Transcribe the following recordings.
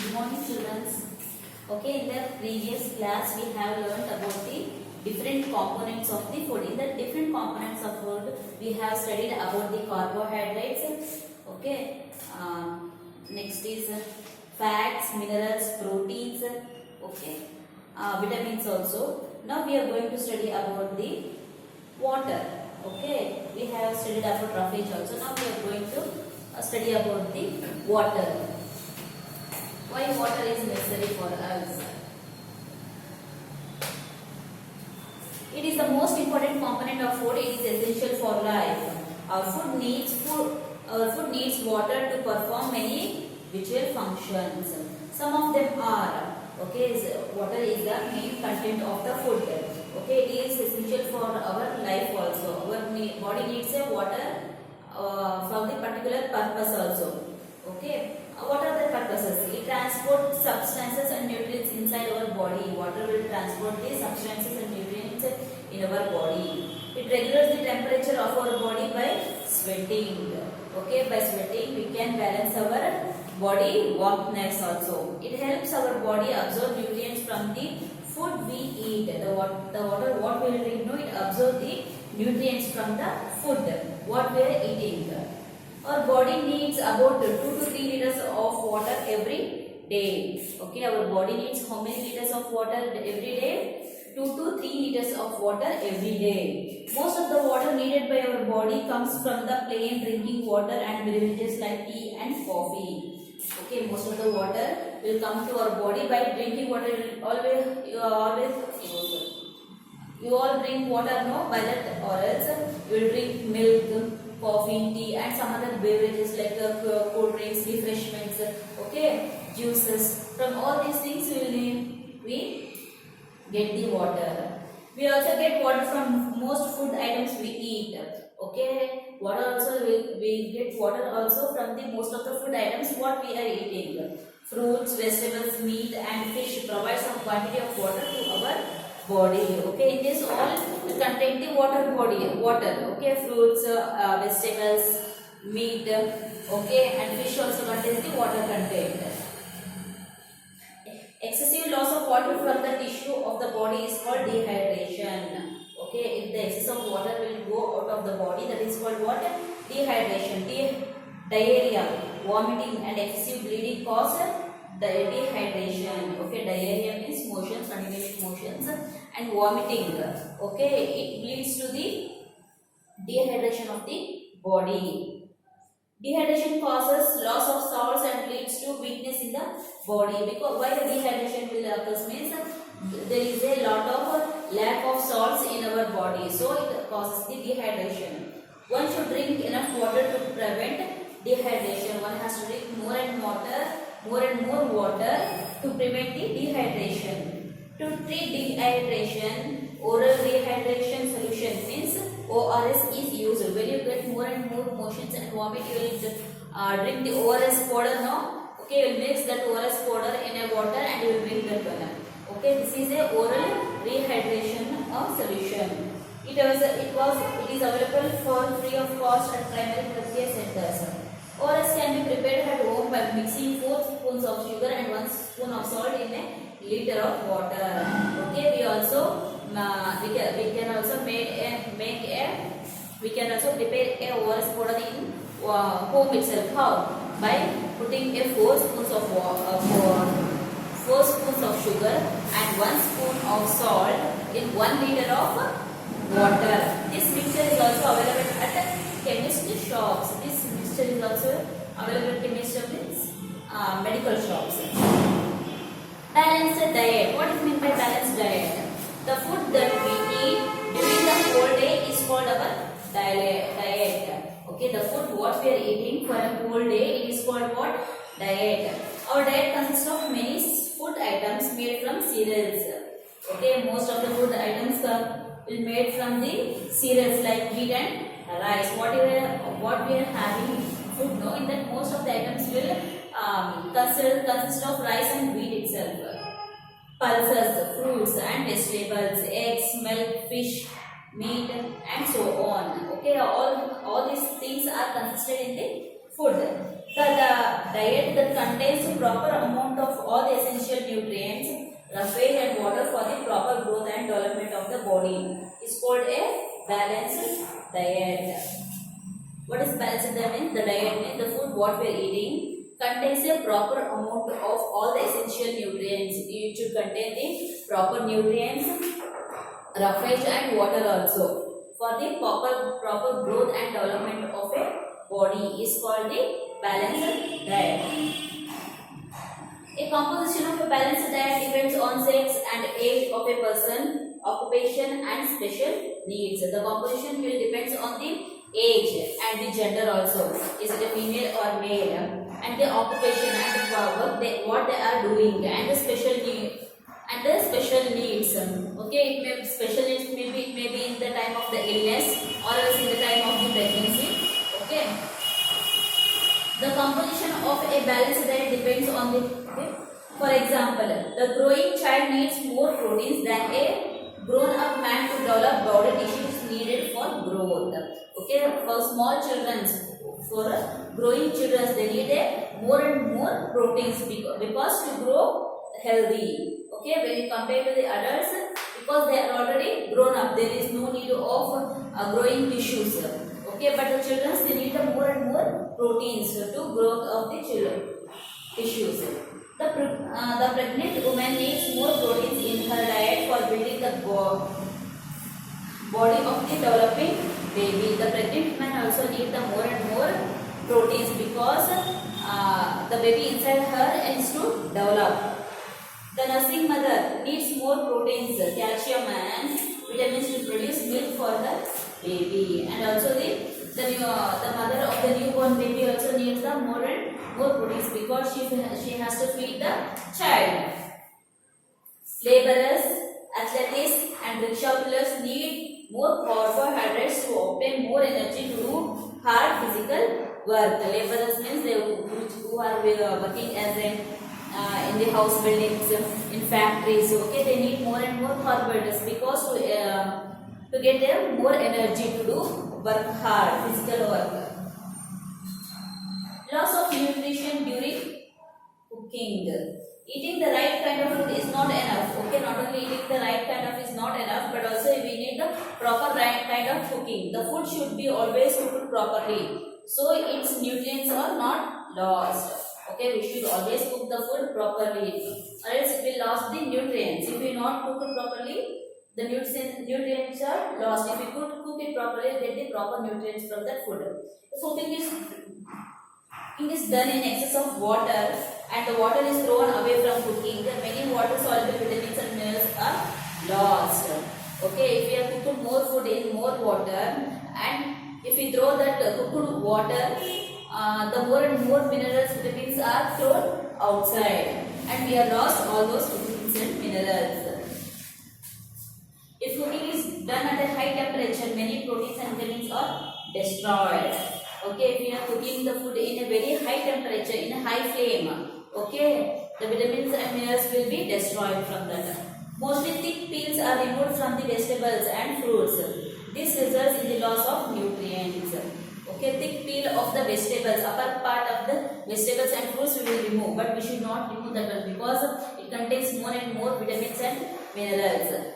Good morning, children. Okay, in the previous class we have learned about the different components of the food. In the different components of food, we have studied about the carbohydrates. Okay, next is fats, minerals, proteins. Okay, vitamins also. Now we are going to study about the water. Okay, we have studied about roughage also. Now we are going to study about the water. Why water is necessary for us? It is the most important component of food. It is essential for life. Our food needs water to perform many vital functions. Some of them are water is the main content of the food. Okay, it is essential for our life also. Our body needs a water for the particular purpose also. Okay. What are the purposes? It transports substances and nutrients inside our body. Water will transport the substances and nutrients in our body. It regulates the temperature of our body by sweating. Okay, by sweating we can balance our body warmthness also. It helps our body absorb nutrients from the food we eat. The water what we will drink, no, it absorbs the nutrients from the food what we are eating. Our body needs about 2 to 3 liters of water every day. Okay, our body needs how many liters of water every day? 2 to 3 liters of water every day. Most of the water needed by our body comes from the plain drinking water and beverages like tea and coffee. Okay, most of the water will come to our body by drinking water. You all drink water, no? By that, or else you will drink milk, coffee, tea and some other beverages like cold drinks, refreshments, okay, juices. From all these things we get the water. We also get water from most food items we eat. Okay, water also we get water also from the most of the food items what we are eating. Fruits, vegetables, meat and fish provide some quantity of water to our body. Okay, in this all contain the water. Okay, fruits, vegetables, meat, okay, and fish also contains the water content. Excessive loss of water from the tissue of the body is called dehydration. Okay, if the excess of water will go out of the body, that is called what? Dehydration. Diarrhea, vomiting and excessive bleeding cause dehydration. Okay, diarrhea means motions, continuous motions, and vomiting. Okay, it leads to the dehydration of the body. Dehydration causes loss of salts and leads to weakness in the body. Because why the dehydration will occur means there is a lot of lack of salts in our body, so it causes the dehydration. One should drink enough water to prevent dehydration. One has to drink more and more water to prevent the dehydration. To treat dehydration, oral rehydration solution means ORS is used. When you get more and more motions and vomit, you will drink the ORS powder now. Okay, you will mix that ORS powder in a water and you will drink that one. Okay, this is a oral rehydration solution. It is available for free of cost at primary healthcare centers. ORS can be prepared at home by mixing 4 spoons of sugar and 1 spoon of salt in a liter of water. Okay, we can also prepare a ORS powder in home itself. How? By putting a 4 spoons of sugar and 1 spoon of salt in 1 liter of water. This mixture is also available at chemist shops. This mixture is also available at chemist shops, medical shops. Balanced diet. What is meant by balanced diet? The food that we eat during the whole day is called our diet. Okay, the food what we are eating for a whole day, it is called what? Diet. Our diet consists of many food items made from cereals. Okay, most of the food items are made from the cereals like wheat and rice. What we are having food, no, in that most of the items will consist of rice and wheat itself. Pulses, fruits and vegetables, eggs, milk, fish, meat and so on. Okay, all these things are consisted in the food. The diet that contains proper amount of all the essential nutrients, roughage and water for the proper growth and development of the body is called a balanced diet. What is balanced diet means? The diet means the food what we are eating contains a proper amount of all the essential nutrients. It should contain the proper nutrients, roughage and water also for the proper growth and development of a body is called the balanced diet. A composition of a balanced diet depends on sex and age of a person, occupation and special needs. The composition will depends on the age and the gender also. Is it a female or male? And the occupation and the what they are doing and the special need and the special needs. Okay, it may special needs it may be in the time of the illness or else in the time of the pregnancy. Okay. The composition of a balanced diet depends on the, for example, the growing child needs more proteins than a grown-up man to develop body tissues needed for growth. Okay, for small children, for growing children, they need a more and more proteins because to grow healthy. Okay, when you compare to the adults, because they are already grown up, there is no need of growing tissues. Okay, but the children they need more and more proteins to growth of the children tissues. The pregnant woman needs more proteins in her diet for building the body of the developing baby. The pregnant woman also needs the more and more proteins because the baby inside her is to develop. The nursing mother needs more proteins, calcium and vitamins to produce milk for her baby, and also the mother of the newborn baby also needs the more and more proteins because she has to feed the child. Laborers, athletes and rickshaw pullers need more carbohydrates to obtain more energy to do hard physical work. Laborers means they who are working as in the house buildings, in factories. Okay, they need more and more carbohydrates because to get them more energy to do work hard, physical work. Loss of nutrition during cooking. Eating the right kind of food is not enough. Okay, not only eating the right kind of is not enough, but also we need the proper right kind of cooking. The food should be always cooked properly, so its nutrients are not lost. Okay, we should always cook the food properly, or else it will lose the nutrients. If we not cook it properly, the nutrients are lost. If we could cook it properly, get the proper nutrients from that food. If cooking is done in excess of water and the water is thrown away from cooking, then many water soluble vitamins and minerals are lost. Okay, if we have cooked more food in more water and if we throw that cooked water, the more and more minerals, vitamins are thrown outside and we have lost all those vitamins and minerals. If cooking is done at a high temperature, many proteins and vitamins are destroyed. Okay, if we are cooking the food in a very high temperature, in a high flame, okay, the vitamins and minerals will be destroyed from that. Mostly thick peels are removed from the vegetables and fruits. This results in the loss of nutrients. Okay, thick peel of the vegetables, upper part of the vegetables and fruits we will remove, but we should not remove that one because it contains more and more vitamins and minerals.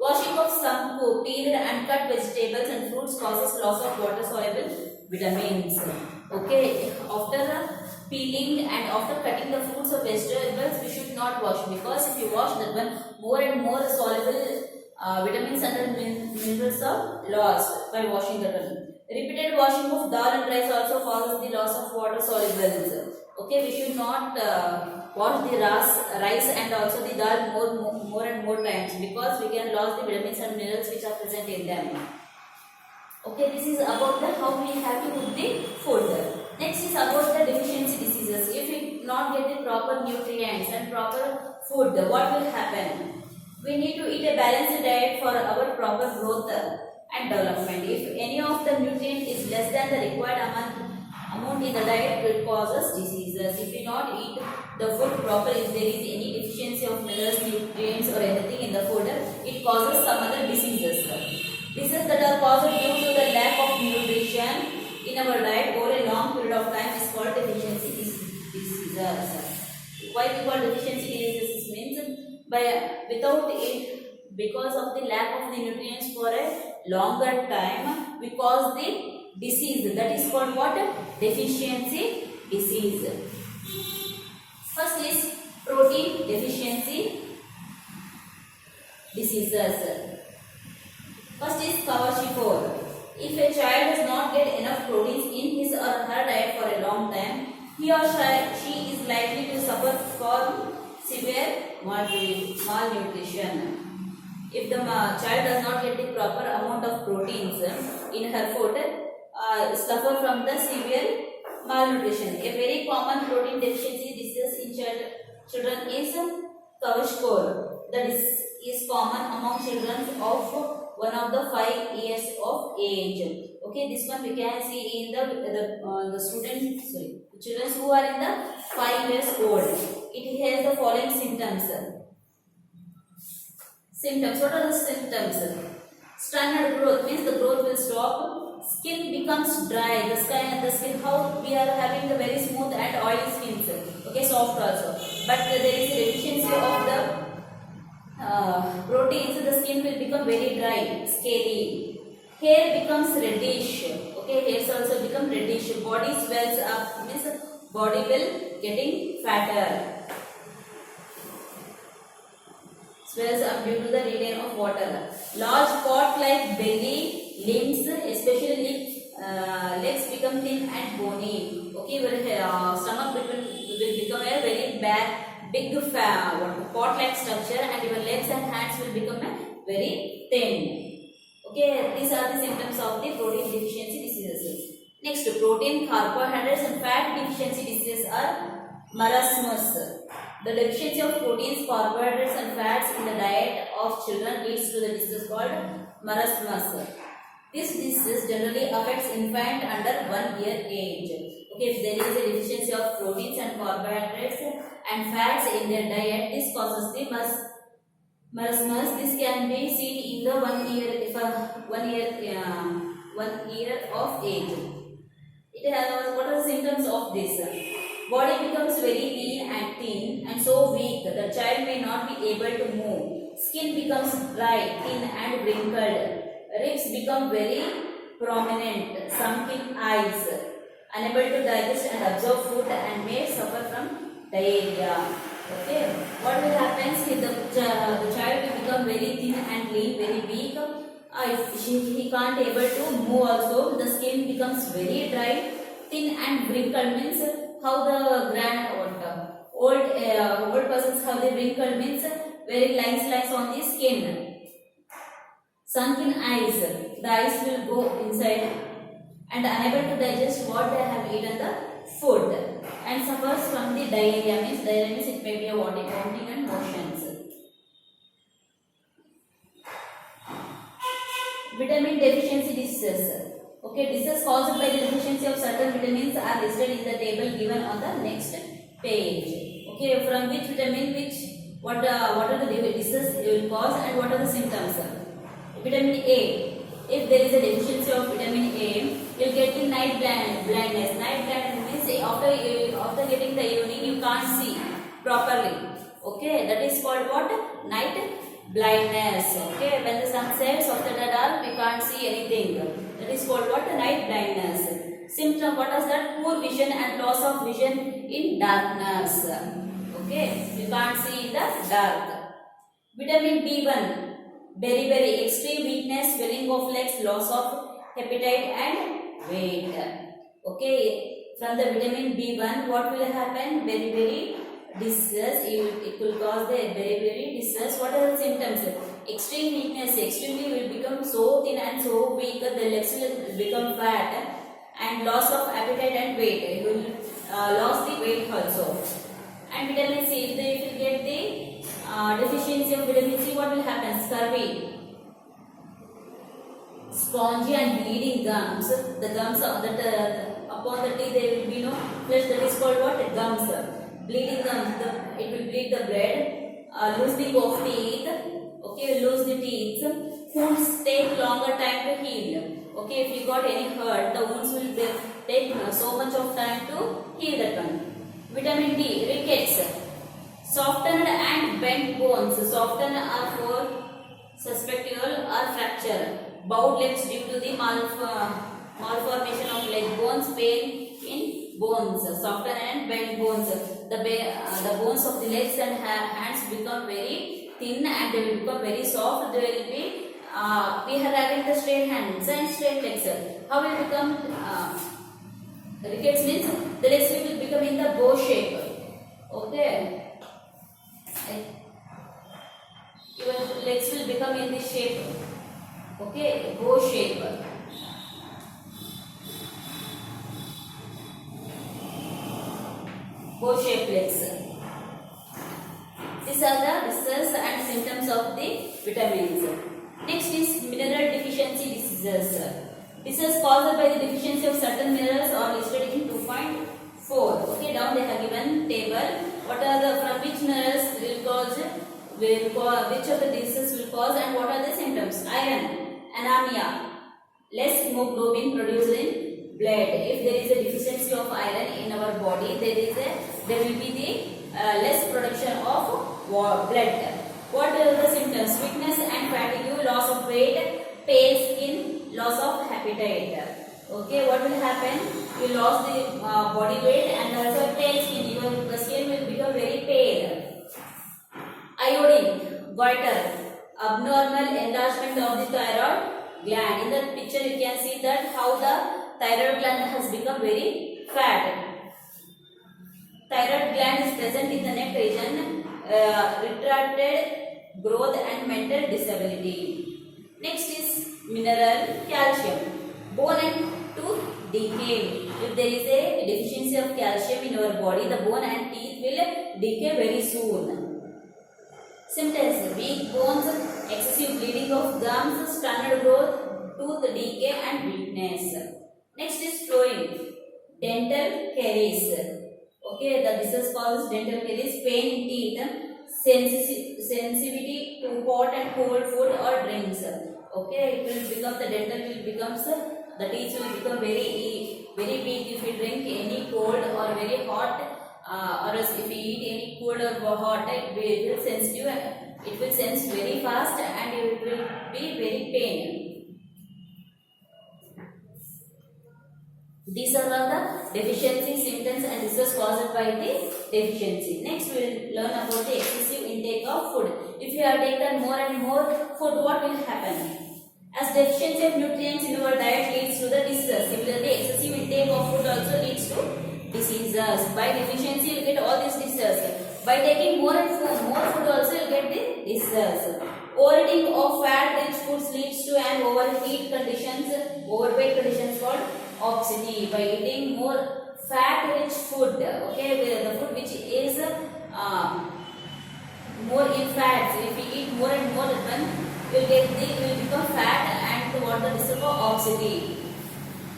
Washing of some peeled and cut vegetables and fruits causes loss of water soluble vitamins. Okay, after peeling and after cutting the fruits or vegetables, we should not wash because if you wash that one, more and more soluble vitamins and minerals are lost by washing that one. Repeated washing of dal and rice also causes the loss of water solubles. Okay, we should not wash the rice and also the dal more and more times because we can lose the vitamins and minerals which are present in them. Okay, this is about the how we have to cook the food. Next is about the deficiency diseases. If we not get the proper nutrients and proper food, what will happen? We need to eat a balanced diet for our proper growth and development. If any of the nutrient is less than the required amount in the diet, it causes diseases. If we not eat the food properly, if there is any deficiency of minerals, nutrients or anything in the food, it causes some other diseases. Diseases that are caused due to the lack of nutrition in our diet over a long period of time is called deficiency diseases. Why we call deficiency diseases means without it, because of the lack of the nutrients for a longer time, we cause the disease, that is called what? Deficiency disease. First is protein deficiency diseases. First is kwashiorkor. If a child does not get enough proteins in his or her diet for a long time, he or she is likely to suffer from severe malnutrition. If the child does not get the proper amount of proteins in her food, suffer from the severe malnutrition. A very common protein deficiency disease in children is kwashiorkor. That is common among children of 1 of the 5 years of age. Okay, this one we can see in the children who are in the 5 years old. It has the following symptoms. What are the symptoms? Stagnant growth means the growth will stop. Skin becomes dry. The skin, how we are having the very smooth and oily skins. Okay, soft also. But there is a deficiency of the proteins. The skin will become very dry, scaly. Hair becomes reddish. Okay, hairs also become reddish. Body swells up means body will getting fatter. Swells up due to the retain of water. Large pot-like belly, limbs, especially legs become thin and bony. Okay, stomach will become a very big pot-like structure, and your legs and hands will become very thin. Okay, these are the symptoms of the protein deficiency diseases. Next, protein, carbohydrates and fat deficiency diseases are marasmus. The deficiency of proteins, carbohydrates and fats in the diet of children leads to the disease called marasmus. This disease generally affects infant under 1 year age. Okay, if there is a deficiency of proteins and carbohydrates and fats in their diet, this causes the marasmus. This can be seen in the 1 year of age. It has what are the symptoms of this? Body becomes very lean and thin and so weak, the child may not be able to move. Skin becomes dry, thin and wrinkled. Ribs become very prominent, sunken eyes, unable to digest and absorb food and may suffer from diarrhea. Okay, what will happen is the child will become very thin and lean, very weak. He can't able to move also. The skin becomes very dry, thin and wrinkled means how the old persons have the wrinkled means very lines on the skin. Sunken eyes, the eyes will go inside and unable to digest what they have eaten the food and suffers from the diarrhea means it may be a vomiting and motions. Vitamin deficiency diseases. Okay, diseases caused by the deficiency of certain vitamins are listed in the table given on the next page. Okay, from which vitamin, what are the diseases it will cause and what are the symptoms? Vitamin A. If there is a deficiency of vitamin A, you will get the night blindness. Night blindness means after getting the evening you can't see properly. Okay, that is called what? Night blindness. Okay, when the sun sets after the dark we can't see anything. That is called what? Night blindness. Symptom, what is that? Poor vision and loss of vision in darkness. Okay, you can't see in the dark. Vitamin B1. Very extreme weakness, swelling of legs, loss of appetite and weight. Okay, from the vitamin B1 what will happen? Very distress. It will cause the very distress. What are the symptoms? Extreme weakness. Extremely will become so thin and so weak. The legs will become fat and loss of appetite and weight. You will lose the weight also. And vitamin C. If you will get the deficiency of vitamin C, what will happen? Scurvy, spongy and bleeding gums. The gums upon the teeth there will be no flesh. That is called what? Gums. Bleeding gums. It will bleed the blood. Loosening of teeth. Okay, lose the teeth. Wounds take longer time to heal. Okay, if you got any hurt, the wounds will take so much of time to heal that one. Vitamin D, rickets, softened and bent bones. Softened are for susceptible or fracture. Bowed legs due to the malformation of leg bones, pain in bones. Softened and bent bones. The bones of the legs and hands become very thin and they will become very soft. They will be we are having the straight hands and straight legs. How will become rickets means the legs will become in the bow shape. Okay, your legs will become in this shape. Okay, bow shape. Bow shape legs. These are the results and symptoms of the vitamins. Next is mineral deficiency diseases. Diseases caused by the deficiency of certain minerals are listed in 2.4. Okay, down they have given table. What are the from which minerals will cause which of the diseases will cause and what are the symptoms? Iron, anemia, less hemoglobin produced in blood. If there is a deficiency of iron in our body, there will be the less production of blood. What are the symptoms? Weakness and fatigue, loss of weight, pale skin, loss of appetite. Okay, what will happen? You lost the body weight and also pale skin. Your skin will become very pale. Iodine, goiter, abnormal enlargement of the thyroid gland. In the picture you can see that how the thyroid gland has become very fat. Thyroid gland is present in the neck region, retarded growth and mental disability. Next is mineral calcium. Bone and tooth decay. If there is a deficiency of calcium in our body, the bone and teeth will decay very soon. Symptoms: weak bones, excessive bleeding of gums, standard growth, tooth decay and weakness. Next is flowing. Dental caries. Okay, the disease causes dental caries, pain in teeth, sensitivity to hot and cold food or drinks. Okay, it will become the dental will becomes the teeth will become very weak if you drink any cold or very hot, or else if you eat any cold or hot, it will sensitive. It will sense very fast and it will be very pain. These are all the deficiency symptoms and diseases caused by the deficiency. Next, we will learn about the excessive intake of food. If you have taken more and more food, what will happen? As deficiency of nutrients in our diet leads to the diseases. Similarly, excessive intake of food also leads to diseases. By deficiency, you get all these diseases. By taking more food also you get the diseases. Overeating of fat-rich foods leads to an overweight conditions called obesity. By eating more fat-rich food, okay, the food which is more in fats. If you eat more and more, then you will become fat and what the disease of obesity.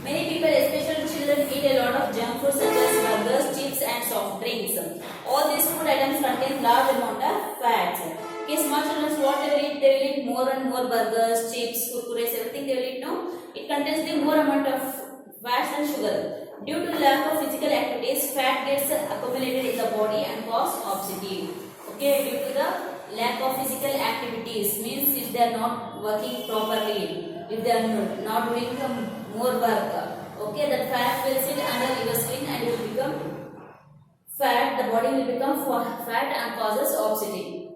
Many people, especially children, eat a lot of junk food such as burgers, chips and soft drinks. All these food items contain large amount of fats. Okay, small children, what they will eat more and more burgers, chips, kurkures, everything they will eat. No, it contains the more amount of fats and sugar. Due to lack of physical activities, fat gets accumulated in the body and cause obesity. Okay, due to the lack of physical activities, means if they are not working properly, if they are not doing more work, okay, that fat will sit under your skin and it will become fat. The body will become fat and causes obesity.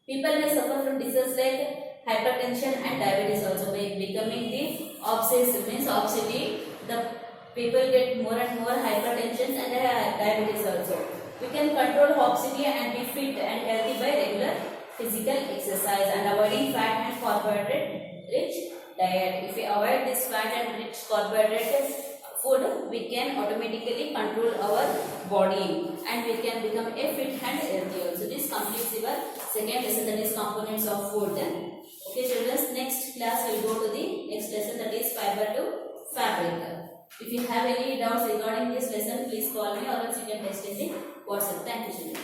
People may suffer from diseases like hypertension and diabetes also. By becoming the obsessive means obesity, the people get more and more hypertension and diabetes also. We can control obesity and be fit and healthy by regular physical exercise and avoiding fat and carbohydrate rich diet. If we avoid this fat and rich carbohydrate food, we can automatically control our body and we can become a fit and healthy also. This completes your second lesson, that is components of food. Okay children, next class we will go to the next lesson, that is fiber to fabric. If you have any doubts regarding this lesson, please call me or else you can text in the WhatsApp. Thank you children.